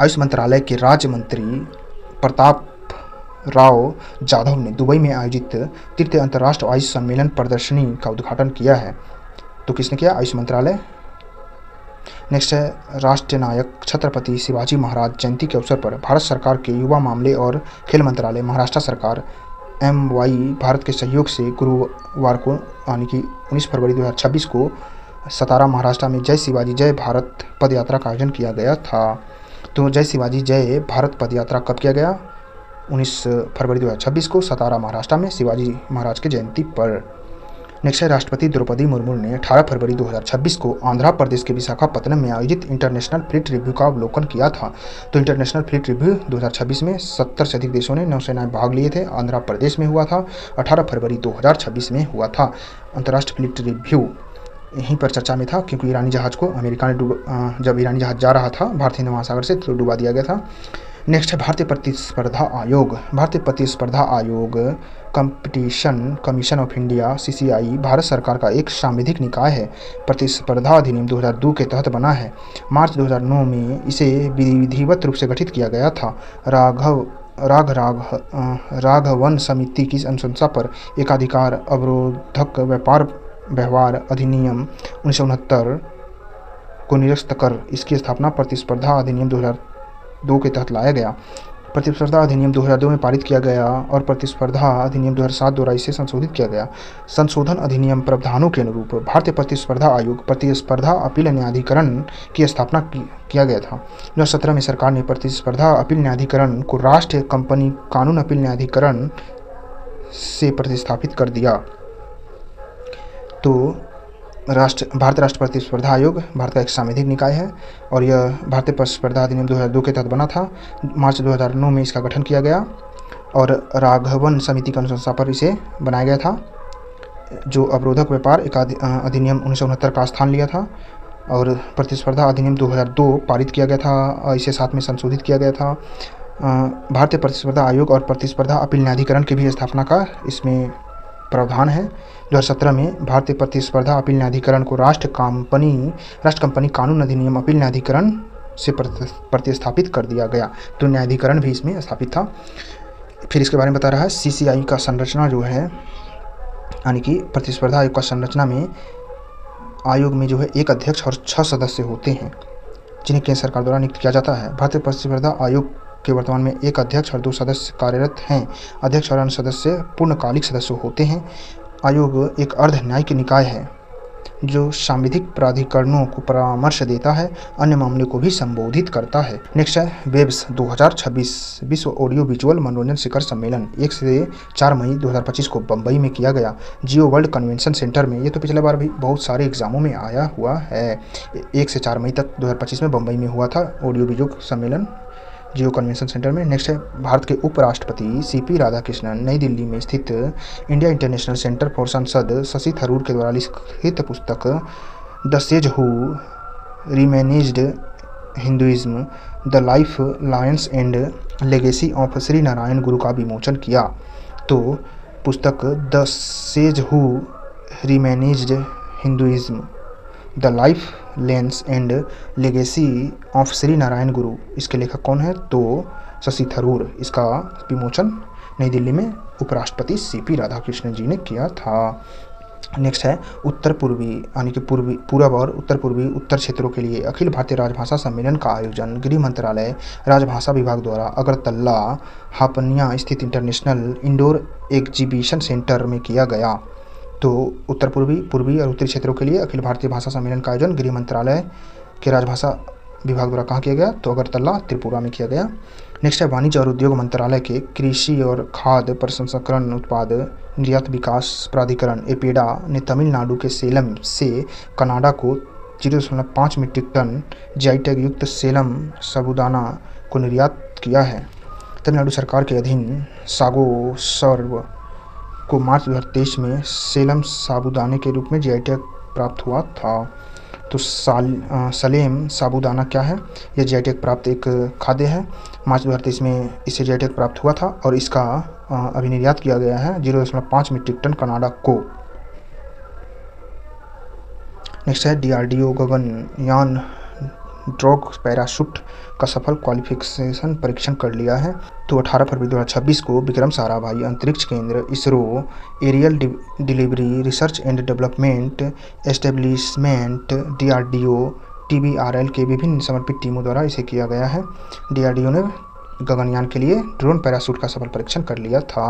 आयुष मंत्रालय के राज्य मंत्री प्रताप राव जाधव ने दुबई में आयोजित तृतीय अंतर्राष्ट्रीय आयुष सम्मेलन प्रदर्शनी का उद्घाटन किया है। तो किसने किया? आयुष मंत्रालय। नेक्स्ट है राष्ट्रीय नायक छत्रपति शिवाजी महाराज जयंती के अवसर पर भारत सरकार के युवा मामले और खेल मंत्रालय, महाराष्ट्र सरकार, MY भारत के सहयोग से गुरुवार को यानी कि 19 फरवरी 2026 को सतारा महाराष्ट्र में जय शिवाजी जय भारत पदयात्रा का आयोजन किया गया था। तो जय शिवाजी जय भारत पदयात्रा कब किया गया? 19 फरवरी 2026 को सतारा महाराष्ट्र में शिवाजी महाराज की जयंती पर। नेक्स्ट है, राष्ट्रपति द्रौपदी मुर्मू ने 18 फरवरी 2026 को आंध्र प्रदेश के विशाखापत्तनम में आयोजित इंटरनेशनल फ्लीट रिव्यू का अवलोकन किया था। तो इंटरनेशनल फ्लीट रिव्यू 2026 में 70 से अधिक देशों ने नौसेनाएं भाग लिए थे। आंध्र प्रदेश में हुआ था, 18 फरवरी 2026 में हुआ था। अंतर्राष्ट्रीय फ्लीट रिव्यू यहीं पर चर्चा में था क्योंकि ईरानी जहाज़ को अमेरिका ने जब ईरानी जहाज़ जा रहा था भारतीय हिंद महासागर से तो डुबा दिया गया था। नेक्स्ट है, भारतीय प्रतिस्पर्धा आयोग। भारतीय प्रतिस्पर्धा आयोग competition commission of India (CCI) Bharat सरकार का एक सांविधिक निकाय है। प्रतिस्पर्धा अधिनियम 2002 के तहत बना है। मार्च 2009 में इसे विधिवत रूप से गठित किया गया था। राघवन समिति की अनुशंसा पर एकाधिकार अवरोधक व्यापार व्यवहार अधिनियम 1969 को निरस्त कर इसकी स्थापना प्रतिस्पर्धा अधिनियम 2002 के तहत लाया गया। प्रतिस्पर्धा अधिनियम 2002 में पारित किया गया और प्रतिस्पर्धा अधिनियम 2007 द्वारा इसे संशोधित किया गया। संशोधन अधिनियम प्रावधानों के अनुरूप भारतीय प्रतिस्पर्धा आयोग प्रतिस्पर्धा अपील न्यायाधिकरण की स्थापना किया गया था। 2017 में सरकार ने प्रतिस्पर्धा अपील न्यायाधिकरण को राष्ट्रीय कंपनी कानून अपील न्यायाधिकरण से प्रतिस्थापित कर दिया। तो भारतीय राष्ट्रीय प्रतिस्पर्धा आयोग भारत का एक सांविधिक निकाय है और यह भारतीय प्रतिस्पर्धा अधिनियम 2002 के तहत बना था। मार्च 2009 में इसका गठन किया गया और राघवन समिति की अनुशंसा पर इसे बनाया गया था, जो अवरोधक व्यापार अधिनियम 1969 का स्थान लिया था। और प्रतिस्पर्धा अधिनियम 2002 पारित किया गया था, इसे साथ में संशोधित किया गया था। भारतीय प्रतिस्पर्धा आयोग और प्रतिस्पर्धा अपील न्यायाधिकरण की भी स्थापना का इसमें प्रावधान है। 2017 में भारतीय प्रतिस्पर्धा अपील न्यायाधिकरण को राष्ट्र कंपनी कानून अधिनियम अपील न्यायाधिकरण से प्रतिस्थापित कर दिया गया। तो न्यायाधिकरण भी इसमें स्थापित था। फिर इसके बारे में बता रहा है, CCI का संरचना जो है, यानी कि प्रतिस्पर्धा आयोग का संरचना में आयोग में जो है एक अध्यक्ष और 6 सदस्य होते हैं जिन्हें केंद्र सरकार द्वारा नियुक्त किया जाता है। भारतीय प्रतिस्पर्धा आयोग के वर्तमान में एक अध्यक्ष और 2 सदस्य कार्यरत हैं। अध्यक्ष और अन्य सदस्य पूर्णकालिक सदस्य होते हैं। आयोग एक अर्ध न्यायिक निकाय है जो सांविधिक प्राधिकरणों को परामर्श देता है, अन्य मामले को भी संबोधित करता है। नेक्स्ट है, वेब्स 2026 विश्व ऑडियो विजुअल मनोरंजन शिखर सम्मेलन 1 से 4 मई 2025 को बम्बई में किया गया। जियो वर्ल्ड कन्वेंशन सेंटर में। ये तो पिछले बार भी बहुत सारे एग्जामों में आया हुआ है। 1 से 4 मई तक 2025 में बम्बई में हुआ था ऑडियो विजुअल सम्मेलन जियो कन्वेंशन सेंटर में। नेक्स्ट है, भारत के उपराष्ट्रपति CP राधाकृष्णन नई दिल्ली में स्थित इंडिया इंटरनेशनल सेंटर फॉर सांसद शशि थरूर के द्वारा लिखित पुस्तक the sage who reimagined Hinduism the life lessons and legacy of Shri Narayana Guru का विमोचन किया। तो पुस्तक the sage who reimagined Hinduism the life lessons and legacy of Shri Narayana Guru, इसके लेखक कौन है? तो शशि थरूर। इसका विमोचन नई दिल्ली में उपराष्ट्रपति CP राधाकृष्णन जी ने किया था। नेक्स्ट है, उत्तर पूर्वी यानी कि पूर्व और उत्तर पूर्वी उत्तर क्षेत्रों के लिए अखिल भारतीय राजभाषा सम्मेलन का आयोजन गृह मंत्रालय राजभाषा विभाग द्वारा अगरतला हापनिया स्थित इंटरनेशनल इंडोर एग्जीबिशन सेंटर में किया गया। तो उत्तर पूर्वी और उत्तरी क्षेत्रों के लिए अखिल भारतीय भाषा सम्मेलन का आयोजन गृह मंत्रालय के राजभाषा विभाग द्वारा कहाँ किया गया? तो अगरतला त्रिपुरा में किया गया। नेक्स्ट है, वाणिज्य और उद्योग मंत्रालय के कृषि और खाद्य प्रसंस्करण उत्पाद निर्यात विकास प्राधिकरण एपेडा ने तमिलनाडु के सेलम से कनाडा को 0.5 मीट्रिक टन GI टैग युक्त सेलम साबूदाना को निर्यात किया है। तमिलनाडु सरकार के अधीन सागो सर्व को मार्च 2023 में सेलम साबूदाने के रूप में GI टैग प्राप्त हुआ था। तो सलेम साबूदाना क्या है? यह GI टैग प्राप्त एक खाद्य है। मार्च 2023 में इसे GI टैग प्राप्त हुआ था और इसका अभी निर्यात किया गया है 0.5 मीट्रिक टन कनाडा को। नेक्स्ट है, DRDO गगनयान ड्रॉग पैराशूट का सफल क्वालिफिकेशन परीक्षण कर लिया है। तो 18 फरवरी 2026 को विक्रम साराभाई अंतरिक्ष केंद्र ISRO aerial delivery research and development establishment DRDO TBRL के विभिन्न समर्पित टीमों द्वारा इसे किया गया है। DRDO ने गगनयान के लिए ड्रोन पैराशूट का सफल परीक्षण कर लिया था।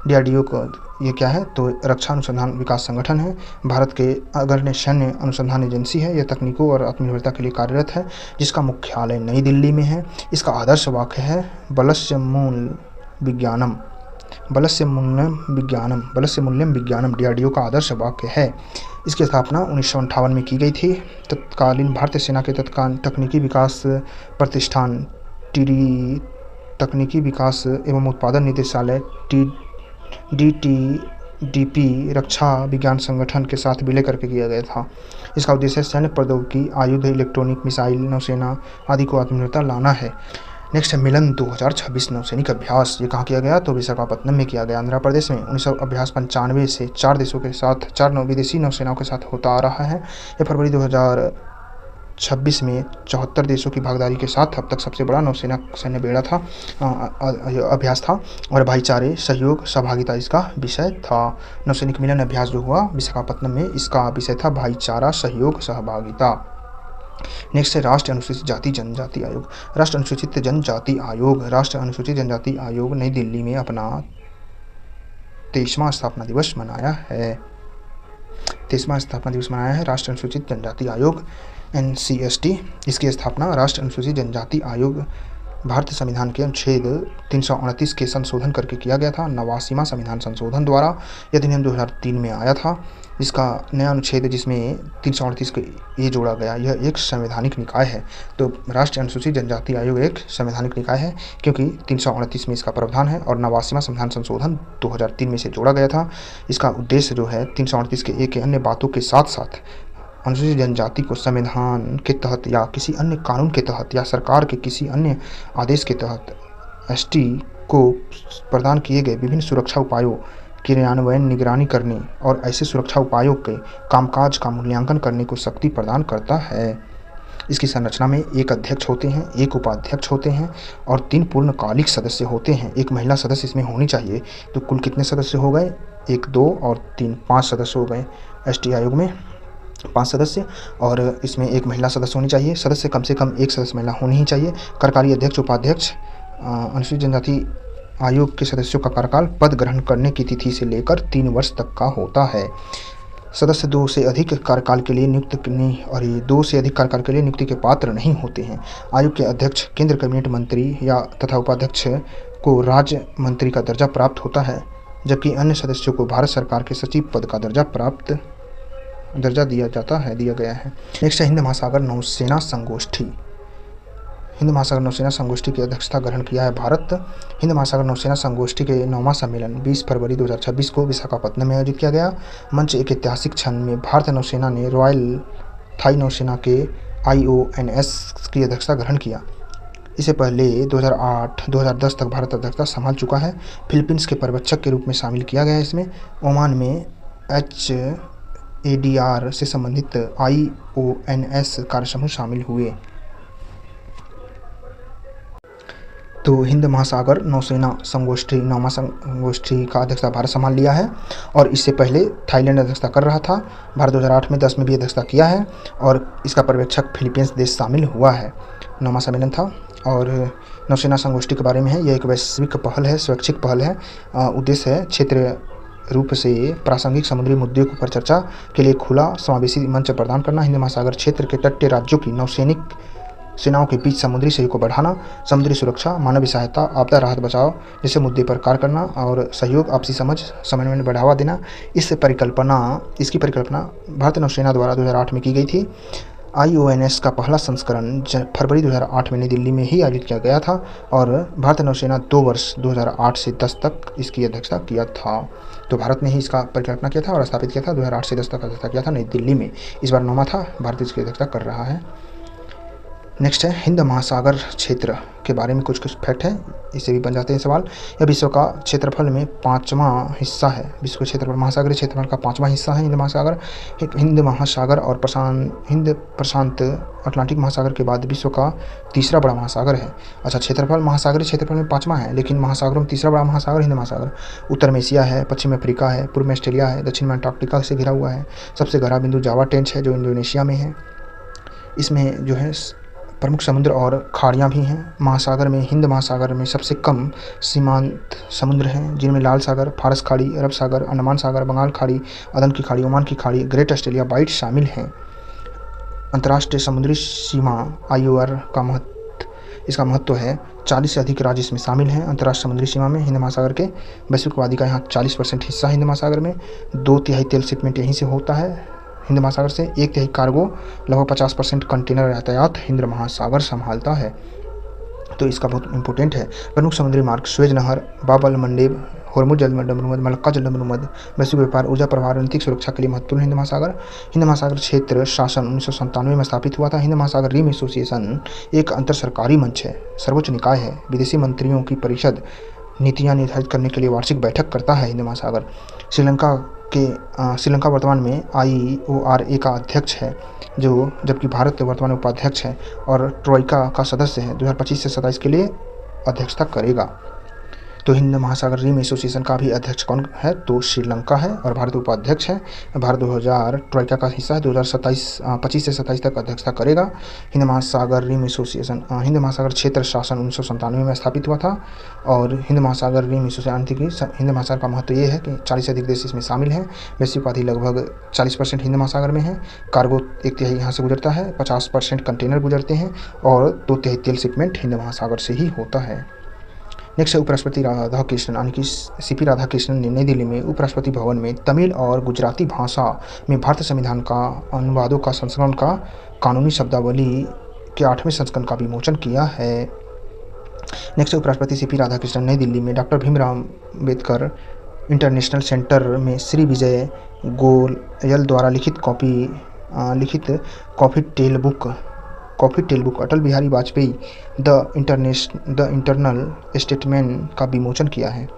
DRDO को ये क्या है? तो रक्षा अनुसंधान विकास संगठन है, भारत के अग्रणी सैन्य अनुसंधान एजेंसी है। यह तकनीकों और आत्मनिर्भरता के लिए कार्यरत है, जिसका मुख्यालय नई दिल्ली में है। इसका आदर्श वाक्य है, बलस्य मूल विज्ञानम बलस्य मूल्यम विज्ञानम DRDO का आदर्श वाक्य है। इसकी स्थापना 1958 में की गई थी। तत्कालीन भारतीय सेना के तकनीकी विकास प्रतिष्ठान TD तकनीकी विकास एवं उत्पादन निदेशालय DTDP रक्षा विज्ञान संगठन के साथ विलय करके किया गया था। इसका उद्देश्य सैन्य प्रौद्योगिकी, आयुध, इलेक्ट्रॉनिक, मिसाइल, नौसेना आदि को आत्मनिर्भरता लाना है। नेक्स्ट है मिलन 2026 नौसैनिक अभ्यास। ये कहाँ किया गया? तो विशाखापत्तनम में किया गया, आंध्र प्रदेश में। 1995 से 4 देशों के साथ 4 विदेशी नौसेनाओं के साथ होता आ रहा है। ये फरवरी 2026 में 74 देशों की भागीदारी के साथ अब तक सबसे बड़ा नौसेना सैन्य बेड़ा था, अभ्यास था, और भाईचारे, सहयोग, सहभागिता इसका विषय था। नौसैनिक मिलन अभ्यास जो हुआ विशाखापत्तनम में, इसका विषय था भाईचारा, सहयोग, सहभागिता। नेक्स्ट है राष्ट्रीय अनुसूचित जाति जनजाति आयोग। राष्ट्रीय अनुसूचित जनजाति आयोग नई दिल्ली में अपना 23वां स्थापना दिवस मनाया है। राष्ट्रीय अनुसूचित जनजाति आयोग NCST। इसकी स्थापना राष्ट्रीय अनुसूचित जनजाति आयोग भारतीय संविधान के अनुच्छेद 338 के संशोधन करके किया गया था। 89वां संविधान संशोधन द्वारा यह अधिनियम 2003 में आया था। इसका नया अनुच्छेद जिसमें 338 को ये जोड़ा गया, यह एक संवैधानिक निकाय है। तो राष्ट्रीय अनुसूचित जनजाति आयोग एक संवैधानिक निकाय है क्योंकि 338 में इसका प्रावधान है और 89वां संविधान संशोधन 2003 में से जोड़ा गया था। इसका उद्देश्य जो है 338 के एक अन्य बातों के साथ साथ अनुसूचित जनजाति को संविधान के तहत या किसी अन्य कानून के तहत या सरकार के किसी अन्य आदेश के तहत ST को प्रदान किए गए विभिन्न सुरक्षा उपायों क्रियान्वयन, निगरानी करने और ऐसे सुरक्षा उपायों के कामकाज का मूल्यांकन करने को शक्ति प्रदान करता है। इसकी संरचना में एक अध्यक्ष होते हैं, एक उपाध्यक्ष होते हैं और 3 पूर्णकालिक सदस्य होते हैं। एक महिला सदस्य इसमें होनी चाहिए। तो कुल कितने सदस्य हो गए? 1, 2 और 3, 5 सदस्य हो गए। ST आयोग में 5 सदस्य और इसमें एक महिला सदस्य होनी चाहिए। सदस्य कम से कम एक सदस्य महिला होनी ही चाहिए। कार्यकारी अध्यक्ष, उपाध्यक्ष। अनुसूचित जनजाति आयोग के सदस्यों का कार्यकाल पद ग्रहण करने की तिथि से लेकर 3 वर्ष तक का होता है। सदस्य 2 से अधिक कार्यकाल के लिए नियुक्ति के पात्र नहीं होते हैं। आयोग के अध्यक्ष केंद्र कैबिनेट मंत्री या तथा उपाध्यक्ष को राज्य मंत्री का दर्जा प्राप्त होता है, जबकि अन्य सदस्यों को भारत सरकार के सचिव पद का दर्जा दिया गया है। नेक्स्ट है हिंद महासागर नौसेना संगोष्ठी। हिंद महासागर नौसेना संगोष्ठी की अध्यक्षता ग्रहण किया है भारत। हिंद महासागर नौसेना संगोष्ठी के 9वां सम्मेलन 20 फरवरी 2026 को विशाखापत्तनम में आयोजित किया गया। मंच एक ऐतिहासिक क्षण में भारतीय नौसेना ने रॉयल थाई नौसेना के IONS की अध्यक्षता ग्रहण किया। इससे पहले 2008-2010 तक भारत अध्यक्षता संभाल चुका है। फिलीपींस के पर्यवेक्षक के रूप में शामिल किया गया है इसमें। ओमान में HADR से संबंधित IONS कार्यसमूह शामिल हुए। तो हिंद महासागर नौसेना संगोष्ठी 9वां संगोष्ठी का अध्यक्षता भारत संभाल लिया है और इससे पहले थाईलैंड अध्यक्षता कर रहा था। भारत 2008 में 10 में भी अध्यक्षता किया है और इसका पर्यवेक्षक फिलीपींस देश शामिल हुआ है। 9वां सम्मेलन था और नौसेना संगोष्ठी के बारे में है। यह एक वैश्विक पहल है, स्वैच्छिक पहल है। उद्देश्य है क्षेत्रीय रूप से प्रासंगिक समुद्री मुद्दों पर चर्चा के लिए खुला समावेशी मंच प्रदान करना। हिंद महासागर क्षेत्र के तटीय राज्यों की नौसैनिक सेनाओं के बीच समुद्री सहयोग को बढ़ाना, समुद्री सुरक्षा, मानवीय सहायता, आपदा राहत बचाव जैसे मुद्दे पर कार्य करना और सहयोग, आपसी समन्वय में बढ़ावा देना। इसकी परिकल्पना भारतीय नौसेना द्वारा 2008 में की गई थी। IONS का पहला संस्करण फरवरी 2008 में नई दिल्ली में ही आयोजित किया गया था और भारतीय नौसेना 2 वर्ष 2008 से 10 तक इसकी अध्यक्षता किया था। तो भारत ने ही इसका परिकल्पना किया था और स्थापित किया था। 2008 से 10 तक अध्यक्षता किया था नई दिल्ली में। इस बार 9वां था, भारत इसकी अध्यक्षता कर रहा है। नेक्स्ट है हिंद महासागर क्षेत्र के बारे में कुछ फैक्ट है, इससे भी बन जाते हैं सवाल। यह विश्व का क्षेत्रफल में 5वां हिस्सा है। विश्व के क्षेत्रफल महासागरीय क्षेत्रफल का 5वां हिस्सा है हिंद महासागर। हिंद महासागर और हिंद प्रशांत अटलांटिक महासागर के बाद विश्व का तीसरा बड़ा महासागर है। अच्छा, क्षेत्रफल महासागरीय क्षेत्रफल में 5वां है, लेकिन महासागरों में तीसरा बड़ा महासागर हिंद महासागर। उत्तर में एशिया है, पश्चिम में अफ्रीका है, पूर्व में ऑस्ट्रेलिया है, दक्षिण में अंटार्कटिका से घिरा हुआ है। सबसे गहरा बिंदु जावा ट्रेंच है जो इंडोनेशिया में है। इसमें जो है प्रमुख समुद्र और खाड़ियाँ भी हैं। महासागर में हिंद महासागर में सबसे कम सीमांत समुद्र हैं, जिनमें लाल सागर, फारस खाड़ी, अरब सागर, अंडमान सागर, बंगाल खाड़ी, अदन की खाड़ी, ओमान की खाड़ी, ग्रेट ऑस्ट्रेलिया बाइट शामिल हैं। अंतर्राष्ट्रीय समुद्री सीमा IOR का महत्व इसका महत्व है 40 से अधिक राज्य इसमें शामिल हैं अंतर्राष्ट्रीय समुद्री सीमा में हिंद महासागर के। वैश्विक आबादी का यहाँ 40% हिस्सा है हिंद महासागर में। 2/3 तेल शिपमेंट यहीं से होता है हिंद महासागर से। 1/3 कार्गो लगभग 50% कंटेनर यातायात हिंद महासागर संभालता है, तो इसका बहुत इंपॉर्टेंट है। प्रमुख समुद्री मार्ग स्वेज नहर, बाब अल मंडेब, हॉर्मुज जलमंडल, मलक्का जलमंडल। वैश्विक व्यापार, ऊर्जा प्रवाह, रणनीतिक सुरक्षा के लिए महत्वपूर्ण हिंद महासागर। हिंद महासागर क्षेत्र शासन 1997 में स्थापित हुआ था। हिंद महासागर रिम एसोसिएशन एक अंतर सरकारी मंच है, सर्वोच्च निकाय है। विदेशी मंत्रियों की परिषद नीतियाँ निर्धारित करने के लिए वार्षिक बैठक करता है हिंद महासागर। श्रीलंका वर्तमान में IORA का अध्यक्ष है, जबकि भारत वर्तमान में उपाध्यक्ष है और ट्रोइका का सदस्य है। 2025 से 27 के लिए अध्यक्षता करेगा। तो हिंद महासागर रिम एसोसिएशन का भी अध्यक्ष कौन है? तो श्रीलंका है और भारत उपाध्यक्ष है। भारत 2000 ट्रोइका का हिस्सा है, 2025 से 27 तक अध्यक्षता करेगा। हिंद महासागर रिम एसोसिएशन हिंद महासागर क्षेत्र शासन 1997 में स्थापित हुआ था और हिंद महासागर रिम एसोसिएशन हिंद महासागर का महत्व ये है कि 40 से अधिक देश इसमें शामिल हैं। वैश्विक आबादी लगभग 40% हिंद महासागर में है। कार्गो 1/3 यहाँ से गुजरता है, 50% कंटेनर गुजरते हैं और 2/3 तेल शिपमेंट हिंद महासागर से ही होता है। नेक्स्ट है उपराष्ट्रपति राधाकृष्णन, यानी कि CP राधाकृष्णन ने नई दिल्ली में उपराष्ट्रपति भवन में तमिल और गुजराती भाषा में भारतीय संविधान का अनुवादों का संस्करण का कानूनी शब्दावली के 8वें संस्करण का विमोचन किया है। नेक्स्ट है उपराष्ट्रपति CP राधाकृष्णन नई दिल्ली में doctor Bhimrao Ambedkar international centre में श्री विजय गोयल द्वारा लिखित coffee table book Atal Bihari Vajpayee the internal statement का विमोचन किया है।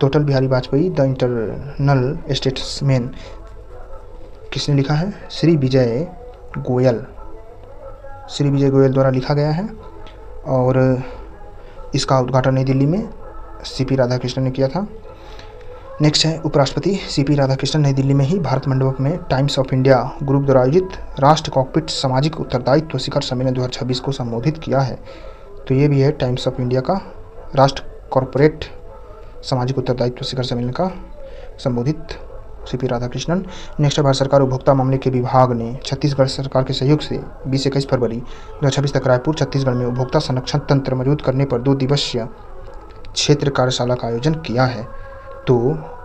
तो Atal Bihari Vajpayee the internal statement किसने लिखा है? श्री विजय गोयल द्वारा लिखा गया है और इसका उद्घाटन नई दिल्ली में CP राधाकृष्णन ने किया था। नेक्स्ट है उपराष्ट्रपति CP राधाकृष्णन नई दिल्ली में ही भारत मंडप में टाइम्स ऑफ इंडिया ग्रुप द्वारा आयोजित राष्ट्र कॉकपिट सामाजिक उत्तरदायित्व शिखर सम्मेलन 2026 को संबोधित किया है। तो ये भी है टाइम्स ऑफ इंडिया का राष्ट्र कॉर्पोरेट सामाजिक उत्तरदायित्व शिखर सम्मेलन का संबोधित CP राधाकृष्णन। नेक्स्ट है भारत सरकार उपभोक्ता मामले के विभाग ने छत्तीसगढ़ सरकार के सहयोग से 20-21 फरवरी 2026 तक रायपुर छत्तीसगढ़ में उपभोक्ता संरक्षण तंत्र मजबूत करने पर 2 दिवसीय क्षेत्र कार्यशाला का आयोजन किया है। तो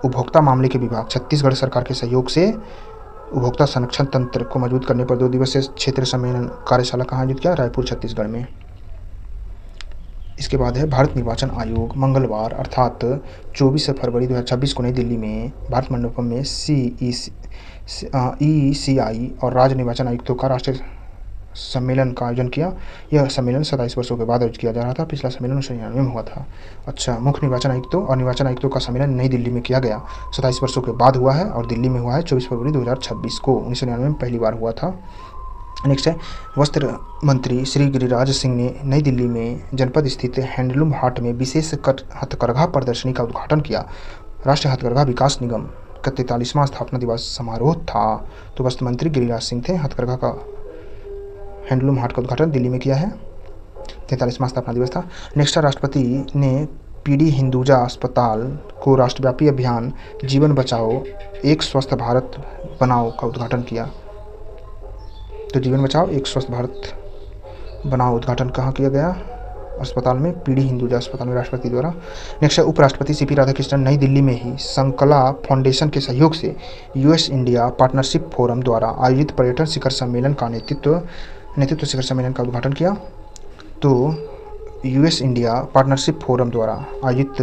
उपभोक्ता मामले के विभाग छत्तीसगढ़ सरकार के सहयोग से उपभोक्ता संरक्षण तंत्र को मजबूत करने पर 2 दिवसीय क्षेत्र सम्मेलन कार्यशाला कहाँ आयोजित किया? रायपुर छत्तीसगढ़ में। इसके बाद है भारत निर्वाचन आयोग मंगलवार अर्थात 24 फरवरी 2026 को नई दिल्ली में भारत मंडपम में ECI और राज्य निर्वाचन आयुक्तों का राष्ट्रीय सम्मेलन का आयोजन किया। यह सम्मेलन 27 वर्षों के बाद आयोजित किया जा रहा था। पिछला सम्मेलन 1999 में हुआ था। अच्छा, मुख्य निर्वाचन आयुक्तों और निर्वाचन आयुक्तों का सम्मेलन नई दिल्ली में किया गया, 27 वर्षों के बाद हुआ है और दिल्ली में हुआ है 24 फरवरी 2026 को। 1999 में पहली बार हुआ था। नेक्स्ट है वस्त्र मंत्री श्री गिरिराज सिंह ने नई दिल्ली में जनपद स्थित हैंडलूम हाट में विशेष हथकरघा प्रदर्शनी का उद्घाटन किया। राष्ट्रीय हथकरघा विकास निगम का 43वां स्थापना दिवस समारोह था। तो वस्त्र मंत्री गिरिराज सिंह थे। हथकरघा का हैंडलूम हाट का उद्घाटन दिल्ली में किया है, 43वां स्थापना दिवस था। नेक्स्ट राष्ट्रपति ने PD हिंदुजा अस्पताल को राष्ट्रव्यापी अभियान जीवन बचाओ एक स्वस्थ भारत बनाओ का उद्घाटन किया। तो जीवन बचाओ एक स्वस्थ भारत बनाओ उद्घाटन कहाँ किया गया? अस्पताल में, PD हिंदुजा अस्पताल में राष्ट्रपति द्वारा। नेक्स्ट है उपराष्ट्रपति CP राधाकृष्णन नई दिल्ली में ही संकला फाउंडेशन के सहयोग से US इंडिया पार्टनरशिप फोरम द्वारा आयोजित पर्यटन शिखर सम्मेलन का नेतृत्व शिखर सम्मेलन का उद्घाटन किया। तो US इंडिया पार्टनरशिप फोरम द्वारा आयोजित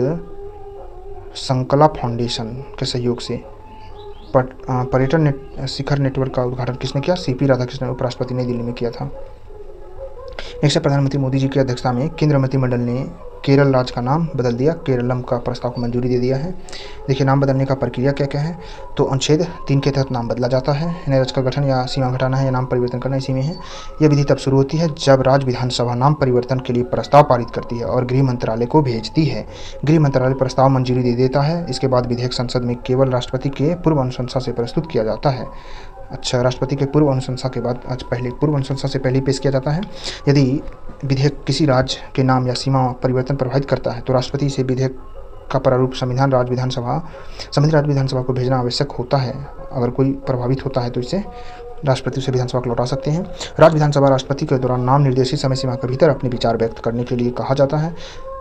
संकला फाउंडेशन के सहयोग से पर्यटन शिखर नेटवर्क का उद्घाटन किसने किया? CP राधाकृष्णन उपराष्ट्रपति नई दिल्ली में किया था। नेक्स्ट प्रधानमंत्री मोदी जी की अध्यक्षता में केंद्रीय मंत्रिमंडल ने केरल राज्य का नाम बदल दिया। केरलम का प्रस्ताव को मंजूरी दे दिया है। देखिए नाम बदलने का प्रक्रिया क्या क्या है। तो अनुच्छेद 3 के तहत नाम बदला जाता है। नए राज्य का गठन या सीमा घटाना है या नाम परिवर्तन करना इसी में है। यह विधि तब शुरू होती है जब राज्य विधानसभा नाम परिवर्तन के लिए प्रस्ताव पारित करती है और गृह मंत्रालय को भेजती है। गृह मंत्रालय प्रस्ताव मंजूरी दे देता है। इसके बाद विधेयक संसद में केवल राष्ट्रपति के पूर्व अनुशंसा से प्रस्तुत किया जाता है। अच्छा, राष्ट्रपति के पूर्व अनुशंसा के बाद पूर्व अनुशंसा से पहले पेश किया जाता है। यदि विधेयक किसी राज्य के नाम या सीमा परिवर्तन प्रभावित करता है तो राष्ट्रपति से विधेयक का प्रारूप संबंधित राज्य विधानसभा को भेजना आवश्यक होता है। अगर कोई प्रभावित होता है तो इसे राष्ट्रपति उसे विधानसभा को लौटा सकते हैं। राज्य विधानसभा राष्ट्रपति के दौरान नाम निर्देशित समय सीमा के भीतर अपने विचार व्यक्त करने के लिए कहा जाता है।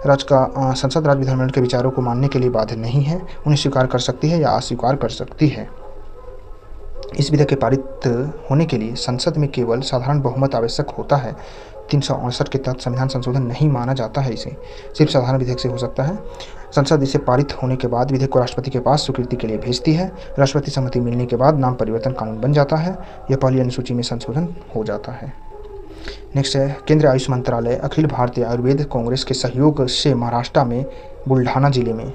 संसद राज्य विधानमंडल के विचारों को मानने के लिए बाध्य नहीं है, उन्हें स्वीकार कर सकती है या अस्वीकार कर सकती है। इस विधेयक के पारित होने के लिए संसद में केवल साधारण बहुमत आवश्यक होता है। 368 के तहत संविधान संशोधन नहीं माना जाता है, इसे सिर्फ साधारण विधेयक से हो सकता है। संसद इसे पारित होने के बाद विधेयक को राष्ट्रपति के पास स्वीकृति के लिए भेजती है। राष्ट्रपति सहमति मिलने के बाद नाम परिवर्तन कानून बन जाता है। यह पहली अनुसूची में संशोधन हो जाता है। नेक्स्ट है, केंद्रीय आयुष मंत्रालय अखिल भारतीय आयुर्वेद कांग्रेस के सहयोग से महाराष्ट्र में बुल्ढाना जिले में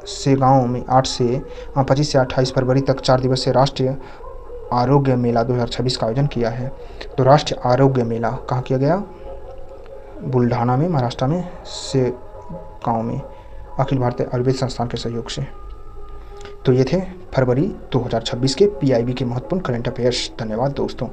सेगांव में 8 से 25 से 28 फरवरी तक 4 दिवसीय राष्ट्रीय आरोग्य मेला 2026 का आयोजन किया है। तो राष्ट्रीय आरोग्य मेला कहाँ किया गया? बुल्ढाना में, महाराष्ट्र में, सेगांव में, अखिल भारतीय आयुर्वेद संस्थान के सहयोग से। तो ये थे फरवरी 2026 के PIB के महत्वपूर्ण करंट अफेयर्स। धन्यवाद दोस्तों।